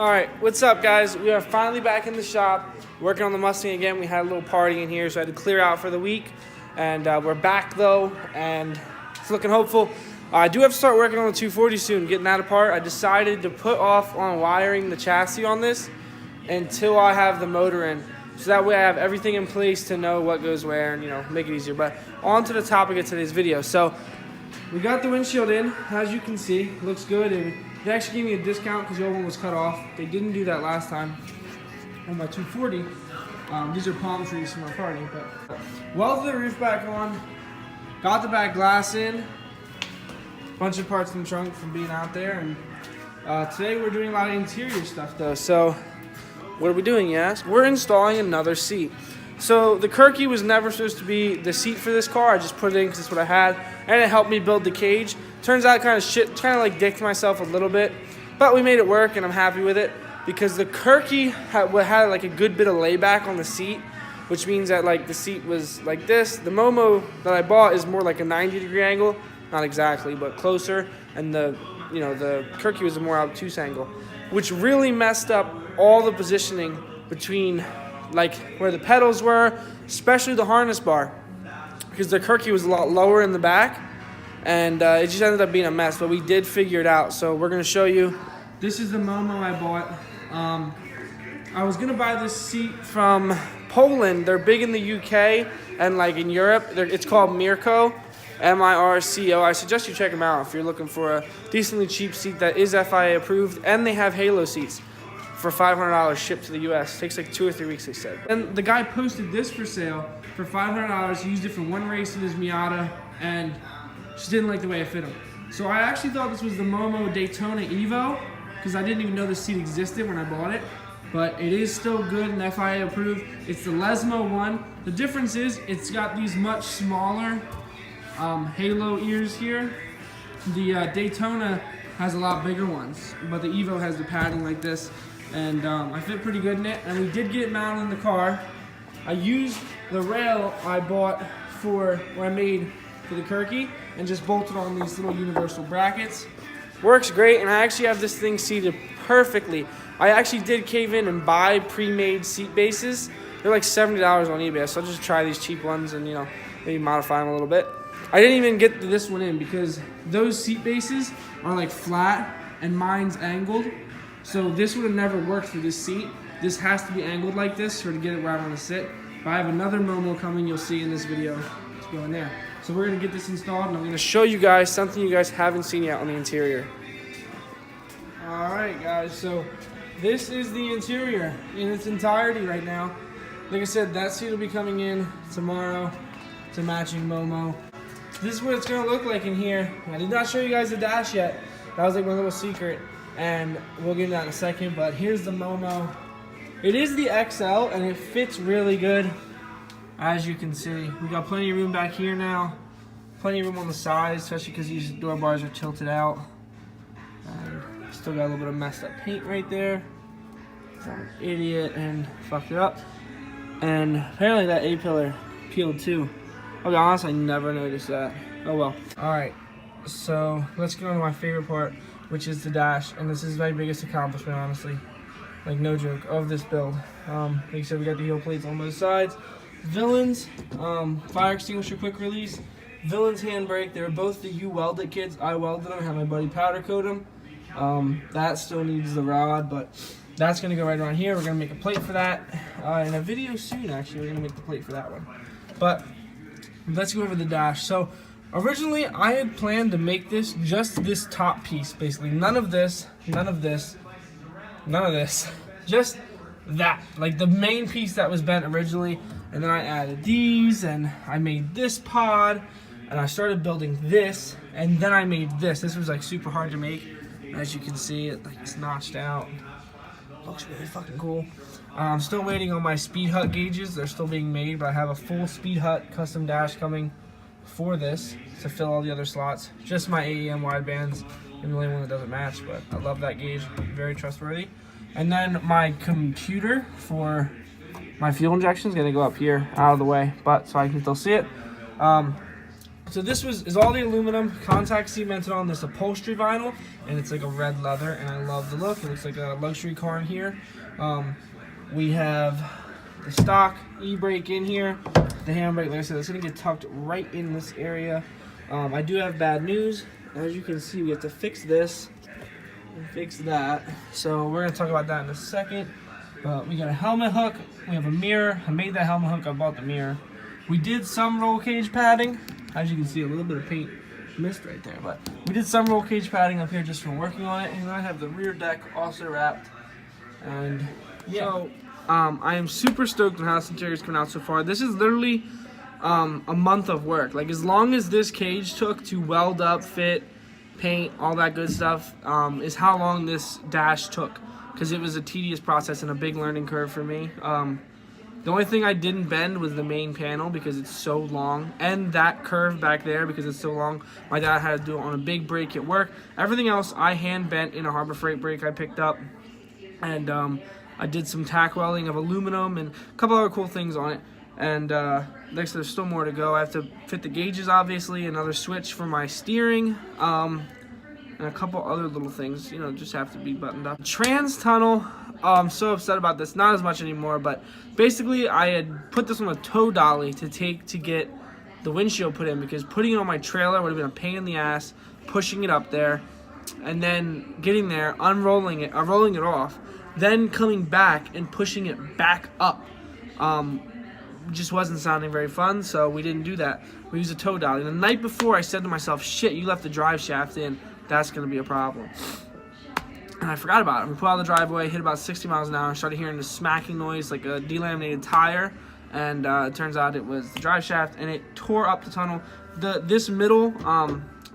Alright, what's up guys? We are finally back in the shop, working on the Mustang again. We had a little party in here, so I had to clear out for the week. And we're back though, and it's looking hopeful. I do have to start working on the 240 soon, getting that apart. I decided to put off on wiring the chassis on this until I have the motor in. So that way I have everything in place to know what goes where and, you know, make it easier. But on to the topic of today's video. So we got the windshield in, as you can see. It looks good. They actually gave me a discount because the old one was cut off. They didn't do that last time on my 240. These are palm trees from our party. But welded the roof back on, got the back glass in, bunch of parts in the trunk from being out there. And today we're doing a lot of interior stuff though. So what are we doing, you ask? We're installing another seat. So the Kirky was never supposed to be the seat for this car. I just put it in because it's what I had, and it helped me build the cage. Turns out kind of like dicked myself a little bit, but we made it work, and I'm happy with it because the Kirky had like a good bit of layback on the seat, which means that like the seat was like this. The Momo that I bought is more like a 90-degree angle, not exactly, but closer, and the Kirky was a more obtuse angle, which really messed up all the positioning between like where the pedals were, especially the harness bar, because the Kirky was a lot lower in the back, and it just ended up being a mess, but we did figure it out. So we're going to show you. This is the Momo I bought. I was going to buy this seat from Poland. They're big in the UK and like in Europe. It's called Mirco, M-I-R-C-O. I suggest you check them out if you're looking for a decently cheap seat that is FIA approved, and they have Halo seats for $500 shipped to the US. Takes like 2 or 3 weeks, they said. And the guy posted this for sale for $500. He used it for one race in his Miata and just didn't like the way it fit him. So I actually thought this was the Momo Daytona Evo because I didn't even know this seat existed when I bought it. But it is still good and FIA approved. It's the Lesmo one. The difference is it's got these much smaller Halo ears here. The Daytona has a lot bigger ones, but the Evo has the padding like this. And I fit pretty good in it, and we did get it mounted in the car. I used the rail I bought I made for the Kirky and just bolted on these little universal brackets. Works great, and I actually have this thing seated perfectly. I actually did cave in and buy pre-made seat bases. They're like $70 on eBay, so I'll just try these cheap ones and, you know, maybe modify them a little bit. I didn't even get this one in because those seat bases are like flat and mine's angled. So this would have never worked for this seat. This has to be angled like this to get it where I want to sit. But I have another Momo coming, you'll see in this video. Let's go in there. So we're going to get this installed, and I'm going to show you guys something you guys haven't seen yet on the interior. Alright guys, so this is the interior in its entirety right now. Like I said, that seat will be coming in tomorrow. It's a matching Momo. This is what it's going to look like in here. I did not show you guys the dash yet. That was like my little secret. And we'll get into that in a second, but here's the Momo. It is the XL, and it fits really good, as you can see. We got plenty of room back here now. Plenty of room on the sides, especially because these door bars are tilted out. Still got a little bit of messed up paint right there. I'm an idiot and fucked it up. And apparently that A-pillar peeled too. I'll be honest, I never noticed that. Oh well. Alright, so let's get on to my favorite part, which is the dash, and this is my biggest accomplishment, honestly. Like, no joke, of this build. Like I said, we got the heel plates on both sides. Villains, fire extinguisher quick release. Villains handbrake. They were both the U-welded kits. I welded them, had my buddy powder coat them. That still needs the rod, but that's gonna go right around here. We're gonna make a plate for that. In a video soon, actually, we're gonna make the plate for that one. But let's go over the dash. So originally, I had planned to make this just this top piece, basically. None of this, none of this, none of this. Just that, like the main piece that was bent originally. And then I added these, and I made this pod, and I started building this, and then I made this. This was like super hard to make. As you can see, it's notched out. Looks really fucking cool. I'm still waiting on my Speed Hut gauges. They're still being made, but I have a full Speed Hut custom dash coming for this to fill all the other slots. Just my AEM widebands, and the only one that doesn't match, but I love that gauge, very trustworthy. And then my computer for my fuel injection is gonna go up here, out of the way, but so I can still see it. So this is all the aluminum contact cemented on this upholstery vinyl, and it's like a red leather, and I love the look. It looks like a luxury car in here. We have the stock e-brake in here, the handbrake. Like I said, it's gonna get tucked right in this area. I do have bad news. As you can see, we have to fix this and fix that. So we're gonna talk about that in a second. We got a helmet hook. We have a mirror. I made that helmet hook. I bought the mirror. We did some roll cage padding. As you can see, a little bit of paint missed right there, but we did some roll cage padding up here just from working on it. And I have the rear deck also wrapped. And yeah, so I am super stoked on how this interior is coming out so far. This is literally a month of work. Like, as long as this cage took to weld up, fit, paint, all that good stuff, is how long this dash took, because it was a tedious process and a big learning curve for me. The only thing I didn't bend was the main panel because it's so long, and that curve back there because it's so long. My dad had to do it on a big brake at work. Everything else I hand bent in a Harbor Freight brake I picked up, and I did some tack welding of aluminum and a couple other cool things on it. And next, there's still more to go. I have to fit the gauges, obviously, another switch for my steering, and a couple other little things, you know, just have to be buttoned up. Trans tunnel, I'm so upset about this, not as much anymore, but basically I had put this on a tow dolly to get the windshield put in, because putting it on my trailer would have been a pain in the ass, pushing it up there, and then getting there, unrolling it, rolling it off, then coming back and pushing it back up. Just wasn't sounding very fun, so we didn't do that. We used a tow dolly. The night before, I said to myself, shit, you left the drive shaft in. That's going to be a problem. And I forgot about it. We put out the driveway, hit about 60 miles an hour, started hearing this smacking noise like a delaminated tire, and it turns out it was the drive shaft, and it tore up the tunnel. This middle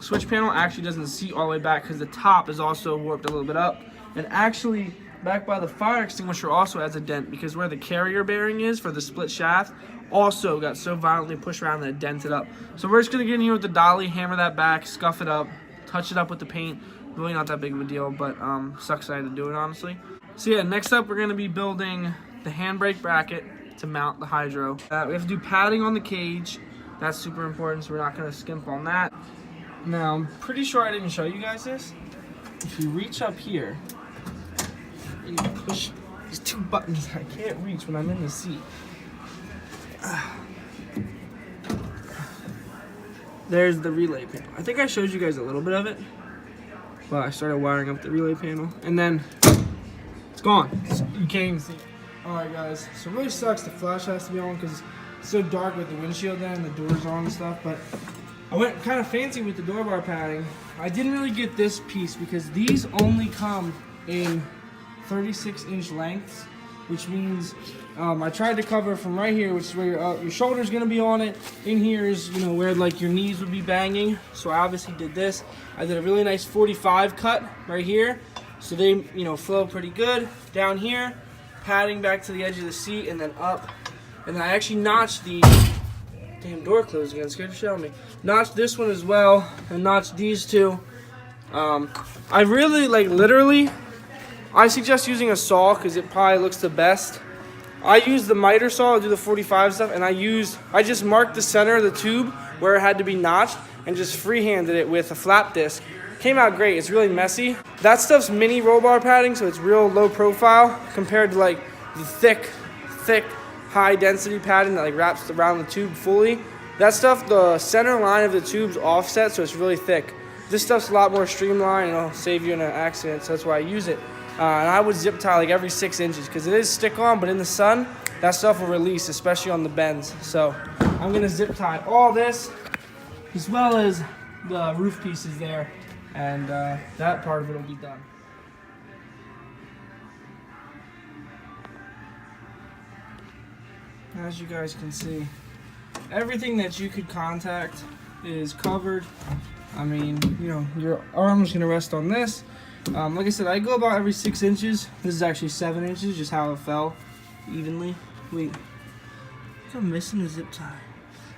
switch panel actually doesn't seat all the way back because the top is also warped a little bit up. And actually, back by the fire extinguisher also has a dent, because where the carrier bearing is for the split shaft also got so violently pushed around that it dented up. So we're just going to get in here with the dolly, hammer that back, scuff it up, touch it up with the paint. Really not that big of a deal, but sucks that I had to do it, honestly. So yeah, next up we're going to be building the handbrake bracket to mount the hydro. We have to do padding on the cage. That's super important, so we're not going to skimp on that. Now, I'm pretty sure I didn't show you guys this. If you reach up here, and you push these two buttons I can't reach when I'm in the seat. There's the relay panel. I think I showed you guys a little bit of it, but I started wiring up the relay panel, and then it's gone. You can't even see it. Alright guys, so it really sucks the flash has to be on because it's so dark with the windshield there and the doors on and stuff, but I went kind of fancy with the door bar padding. I didn't really get this piece because these only come in 36-inch lengths, which means I tried to cover from right here, which is where your shoulder's gonna be on it. In here is, you know, where like your knees would be banging. So I obviously did this. I did a really nice 45 cut right here, so they, you know, flow pretty good. Down here, padding back to the edge of the seat, and then up. And then I actually notched the damn door closed again. Scared the shit out of me. Notched this one as well, and notched these two. I really literally. I suggest using a saw because it probably looks the best. I use the miter saw to do the 45 stuff, and I just marked the center of the tube where it had to be notched and just freehanded it with a flap disc. Came out great. It's really messy. That stuff's mini roll bar padding, so it's real low profile compared to like the thick, high density padding that like wraps around the tube fully. That stuff, the center line of the tube's offset, so it's really thick. This stuff's a lot more streamlined, and it'll save you in an accident, so that's why I use it. And I would zip tie like every 6 inches because it is stick on, but in the sun, that stuff will release, especially on the bends. So I'm gonna zip tie all this as well as the roof pieces there, and that part of it will be done. As you guys can see, everything that you could contact is covered. I mean, you know, your arm's gonna rest on this. Like I said, I go about every 6 inches. This is actually 7 inches, just how it fell evenly. Wait, I think I'm missing a zip tie.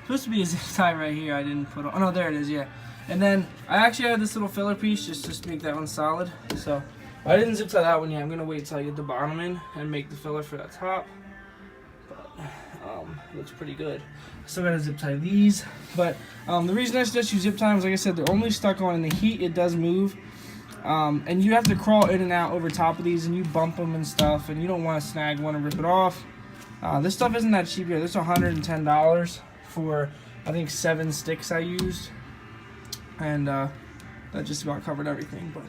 Supposed to be a zip tie right here. I didn't put on. Oh no, there it is. Yeah. And then I actually had this little filler piece just to make that one solid. So I didn't zip tie that one yet. I'm gonna wait till I get the bottom in and make the filler for that top. But looks pretty good. Still gotta zip tie these, but the reason I suggest you zip tie them is, like I said, they're only stuck on. In the heat, it does move, and you have to crawl in and out over top of these, and you bump them and stuff, and you don't want to snag one and rip it off. This stuff isn't that cheap here. This is $110 for, I think, 7 sticks I used, and that just about covered everything. But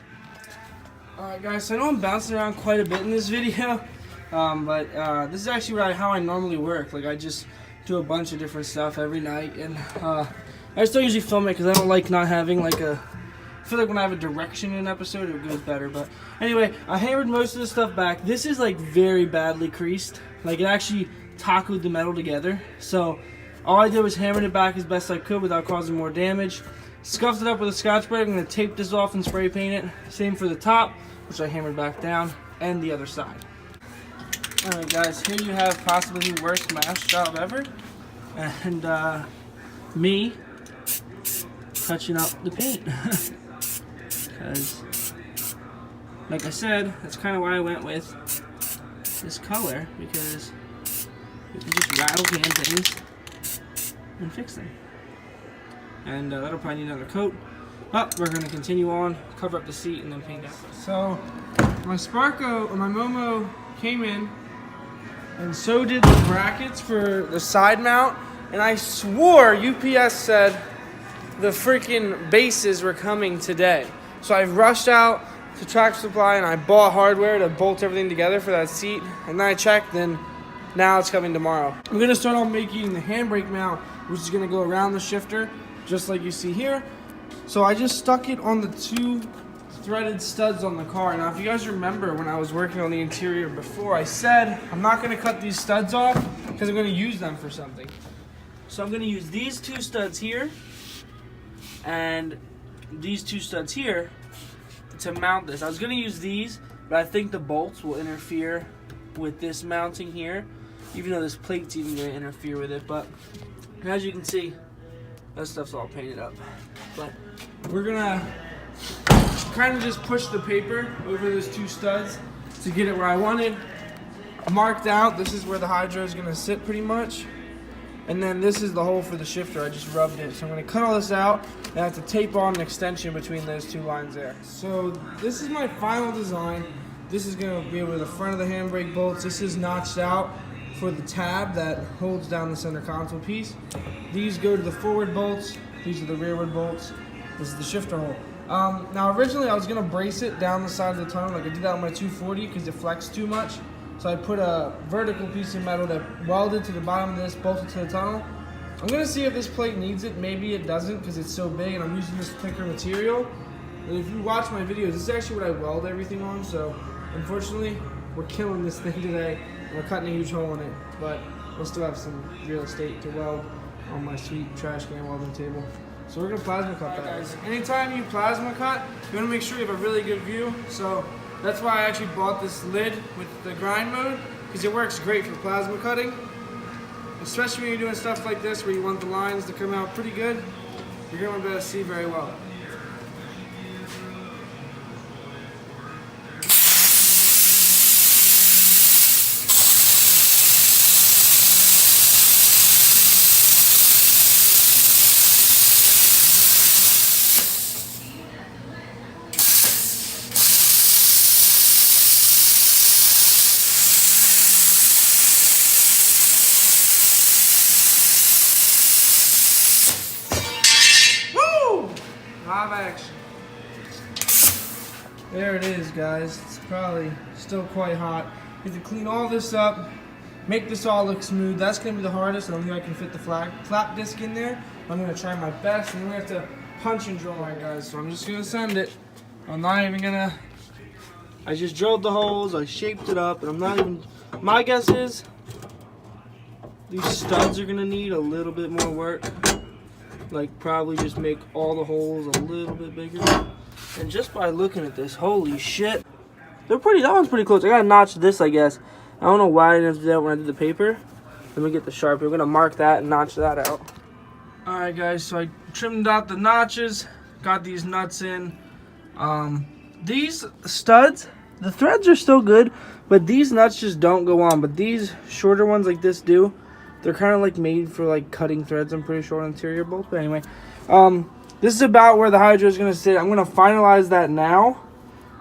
alright guys, so I know I'm bouncing around quite a bit in this video, but this is actually how I normally work. Like, I just do a bunch of different stuff every night, and I just don't usually film it because I don't like not having like I feel like when I have a direction in an episode, it goes better. But anyway, I hammered most of the stuff back. This is like very badly creased. Like, it actually tacoed the metal together. So all I did was hammer it back as best I could without causing more damage. Scuffed it up with a Scotch Brite. I'm going to tape this off and spray paint it. Same for the top, which I hammered back down, and the other side. Alright guys, here you have possibly the worst mask job ever, and me touching up the paint. Because, like I said, that's kind of why I went with this color, because you can just rattle can things and fix them. And that'll probably need another coat. But we're going to continue on, cover up the seat, and then paint it. So my Momo came in, and so did the brackets for the side mount, and I swore UPS said the freaking bases were coming today. So I rushed out to Tractor Supply and I bought hardware to bolt everything together for that seat, and then I checked, and now it's coming tomorrow. I'm going to start off making the handbrake mount, which is going to go around the shifter, just like you see here. So I just stuck it on the 2 threaded studs on the car. Now, if you guys remember when I was working on the interior before, I said I'm not going to cut these studs off because I'm going to use them for something. So I'm going to use these 2 studs here and these 2 studs here to mount this. I was going to use these, but I think the bolts will interfere with this mounting here, even though this plate's even going to interfere with it. But as you can see, that stuff's all painted up. But we're going to kind of just push the paper over those 2 studs to get it where I want it. Marked out, this is where the hydro is going to sit pretty much. And then this is the hole for the shifter. I just rubbed it. So I'm going to cut all this out, and I have to tape on an extension between those 2 lines there. So this is my final design. This is going to be over the front of the handbrake bolts. This is notched out for the tab that holds down the center console piece. These go to the forward bolts. These are the rearward bolts. This is the shifter hole. Now originally I was going to brace it down the side of the tunnel. Like I did that on my 240 because it flexed too much. So I put a vertical piece of metal that welded to the bottom of this, bolted to the tunnel. I'm going to see if this plate needs it. Maybe it doesn't because it's so big and I'm using this thicker material. And if you watch my videos, this is actually what I weld everything on. So unfortunately, we're killing this thing today. We're cutting a huge hole in it, but we'll still have some real estate to weld on my sweet trash can welding table. So we're going to plasma cut that. Guys, anytime you plasma cut, you want to make sure you have a really good view. So that's why I actually bought this lid with the grind mode, because it works great for plasma cutting. Especially when you're doing stuff like this where you want the lines to come out pretty good, you're going to be able to see very well. Live action. There it is, guys. It's probably still quite hot. You have to clean all this up, make this all look smooth. That's going to be the hardest. I don't think I can fit the flap disc in there. I'm going to try my best, and then we have to punch and drill. Alright, guys, so I'm just going to send it. I'm not even going to... I just drilled the holes, I shaped it up, and I'm not even... My guess is these studs are going to need a little bit more work. Like, probably just make all the holes a little bit bigger. And just by looking at this, holy shit. That one's pretty close. I gotta notch this, I guess. I don't know why I didn't do that when I did the paper. Let me get the Sharpie. We're gonna mark that and notch that out. Alright guys, so I trimmed out the notches, got these nuts in. These studs, the threads are still good, but these nuts just don't go on. But these shorter ones like this do. They're kind of like made for like cutting threads, I'm pretty sure, on interior bolts. But anyway, this is about where the hydro is going to sit. I'm going to finalize that now.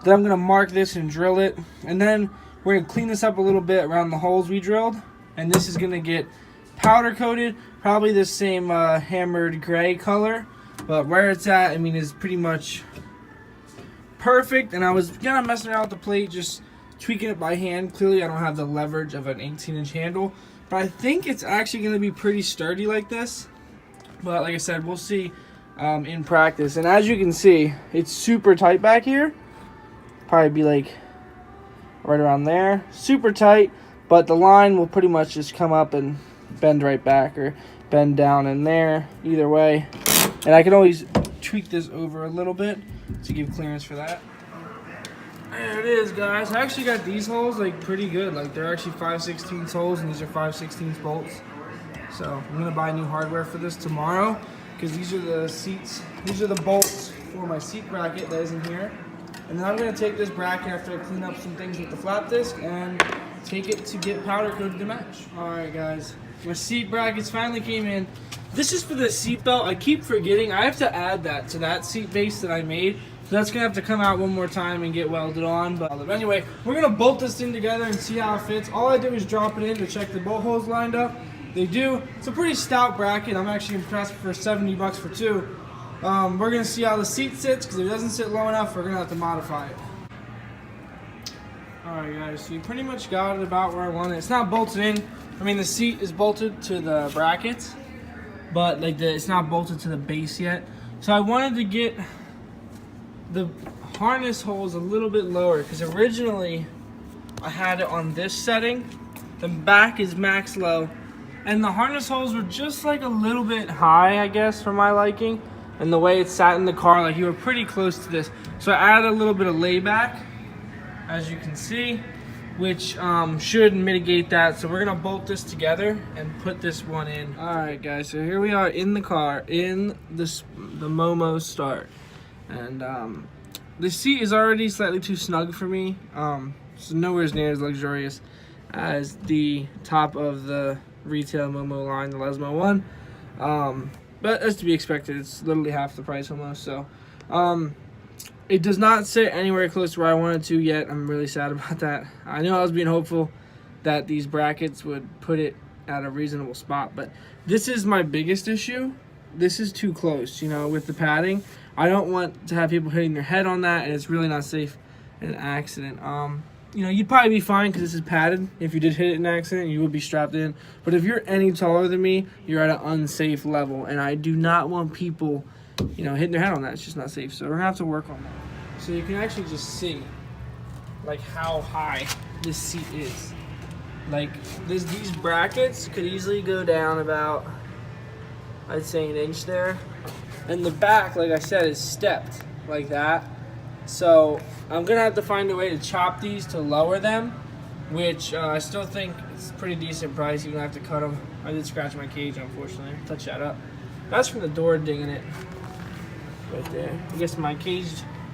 Then I'm going to mark this and drill it. And then we're going to clean this up a little bit around the holes we drilled. And this is going to get powder coated, probably the same hammered gray color. But where it's at, I mean, is pretty much perfect. And I was kind of messing around with the plate, just tweaking it by hand. Clearly, I don't have the leverage of an 18-inch handle. But I think it's actually going to be pretty sturdy like this. But like I said, we'll see in practice. And as you can see, it's super tight back here. Probably be like right around there. Super tight, but the line will pretty much just come up and bend right back or bend down in there. Either way. And I can always tweak this over a little bit to give clearance for that. There it is, guys. I actually got these holes like pretty good. Like they're actually 5/16 holes, and these are 5/16 bolts. So I'm gonna buy new hardware for this tomorrow, because these are the seats. These are the bolts for my seat bracket that is in here. And then I'm gonna take this bracket after I clean up some things with the flap disc and take it to get powder coated to match. All right, guys. My seat brackets finally came in. This is for the seat belt. I keep forgetting. I have to add that to that seat base that I made. So that's going to have to come out one more time and get welded on. But anyway, we're going to bolt this thing together and see how it fits. All I do is drop it in to check the bolt holes lined up. They do. It's a pretty stout bracket. I'm actually impressed for 70 bucks for two. We're going to see how the seat sits, because if it doesn't sit low enough, we're going to have to modify it. Alright guys, so you pretty much got it about where I want it. It's not bolted in. I mean, the seat is bolted to the brackets, but like it's not bolted to the base yet. So I wanted to get the harness holes a little bit lower, because originally I had it on this setting. The back is max low, and the harness holes were just like a little bit high, I guess, for my liking. And the way it sat in the car, like you were pretty close to this. So I added a little bit of layback, as you can see, which should mitigate that. So we're gonna bolt this together and put this one in. All right, guys. So here we are in the car, in the Momo Start. And the seat is already slightly too snug for me. It's nowhere near as luxurious as the top of the retail Momo line, the Lesmo one. But as to be expected, it's literally half the price almost. So it does not sit anywhere close to where I wanted to yet. I'm really sad about that. I knew I was being hopeful that these brackets would put it at a reasonable spot, but this is my biggest issue. This is too close, you know, with the padding. I don't want to have people hitting their head on that, and it's really not safe in an accident. You know, you'd probably be fine because this is padded. If you did hit it in an accident, you would be strapped in. But if you're any taller than me, you're at an unsafe level, and I do not want people, you know, hitting their head on that. It's just not safe. So we're gonna have to work on that. So you can actually just see, like, how high this seat is. Like, these brackets could easily go down about, I'd say, an inch there. And the back, like I said, is stepped like that. So I'm gonna have to find a way to chop these to lower them, which I still think it's a pretty decent price. Even though I have to cut them. I did scratch my cage, unfortunately. Touch that up. That's from the door dinging it right there. I guess my cage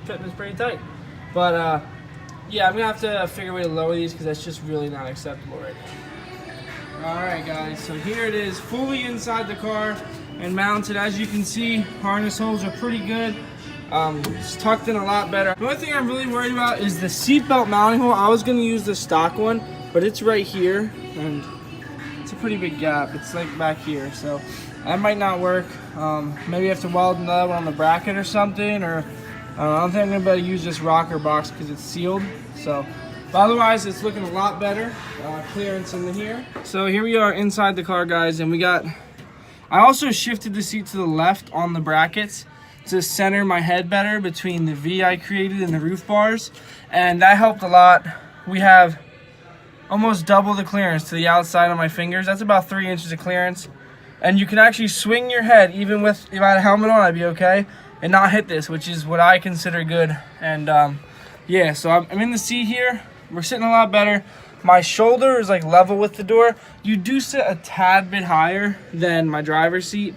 fitting is pretty tight. But yeah, I'm gonna have to figure a way to lower these, because that's just really not acceptable right now. Alright guys, so here it is, fully inside the car and mounted. As you can see, harness holes are pretty good. It's tucked in a lot better. The only thing I'm really worried about is the seatbelt mounting hole. I was going to use the stock one, but it's right here, and it's a pretty big gap. It's like back here, so that might not work. Maybe I have to weld another one on the bracket or something, or I don't think I'm going to be able to use this rocker box because it's sealed. So, but otherwise, it's looking a lot better. Clearance in here. So here we are inside the car, guys, and we got... I also shifted the seat to the left on the brackets to center my head better between the V I created and the roof bars, and that helped a lot. We have almost double the clearance to the outside of my fingers. That's about 3 inches of clearance, and you can actually swing your head. Even with, if I had a helmet on, I'd be okay, and not hit this, which is what I consider good. And yeah, so I'm in the seat here. We're sitting a lot better. My shoulder is like level with the door. You do sit a tad bit higher than my driver's seat.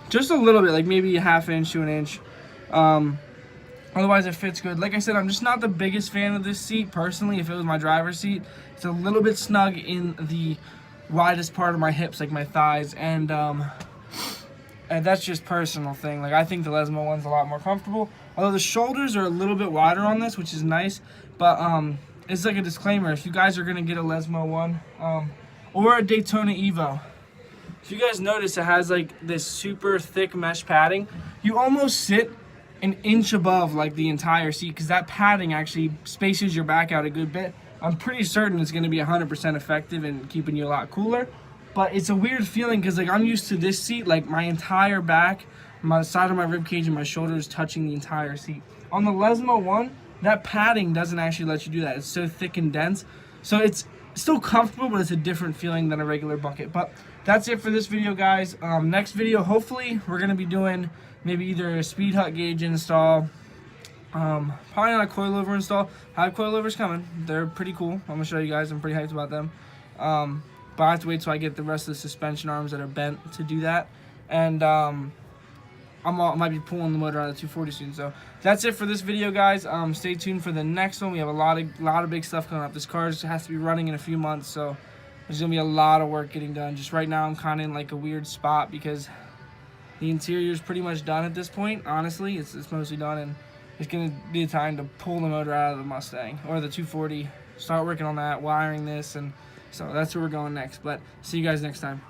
Just a little bit, like maybe a ½ inch to an inch. Otherwise, it fits good. Like I said, I'm just not the biggest fan of this seat personally. If it was my driver's seat, it's a little bit snug in the widest part of my hips, like my thighs, and that's just personal thing. Like, I think the Lesmo one's a lot more comfortable. Although the shoulders are a little bit wider on this, which is nice. But it's like a disclaimer: if you guys are gonna get a Lesmo one or a Daytona Evo, if you guys notice, it has like this super thick mesh padding. You almost sit an inch above like the entire seat because that padding actually spaces your back out a good bit. I'm pretty certain it's going to be 100% effective in keeping you a lot cooler. But it's a weird feeling because like I'm used to this seat, like my entire back, my side of my rib cage, and my shoulders touching the entire seat. On the Lesmo one, that padding doesn't actually let you do that. It's so thick and dense. So it's still comfortable, but it's a different feeling than a regular bucket. But that's it for this video, guys. Next video, hopefully, we're going to be doing maybe either a speed hut gauge install, probably not a coilover install. I have coilovers coming. They're pretty cool. I'm going to show you guys. I'm pretty hyped about them. But I have to wait till I get the rest of the suspension arms that are bent to do that. And I might be pulling the motor out of the 240 soon. So that's it for this video, guys. Stay tuned for the next one. We have a lot of big stuff coming up. This car just has to be running in a few months, so there's gonna be a lot of work getting done. Just right now, I'm kind of in like a weird spot because the interior is pretty much done at this point. Honestly, it's mostly done, and it's gonna be time to pull the motor out of the Mustang or the 240. Start working on that, wiring this, and so that's where we're going next. But see you guys next time.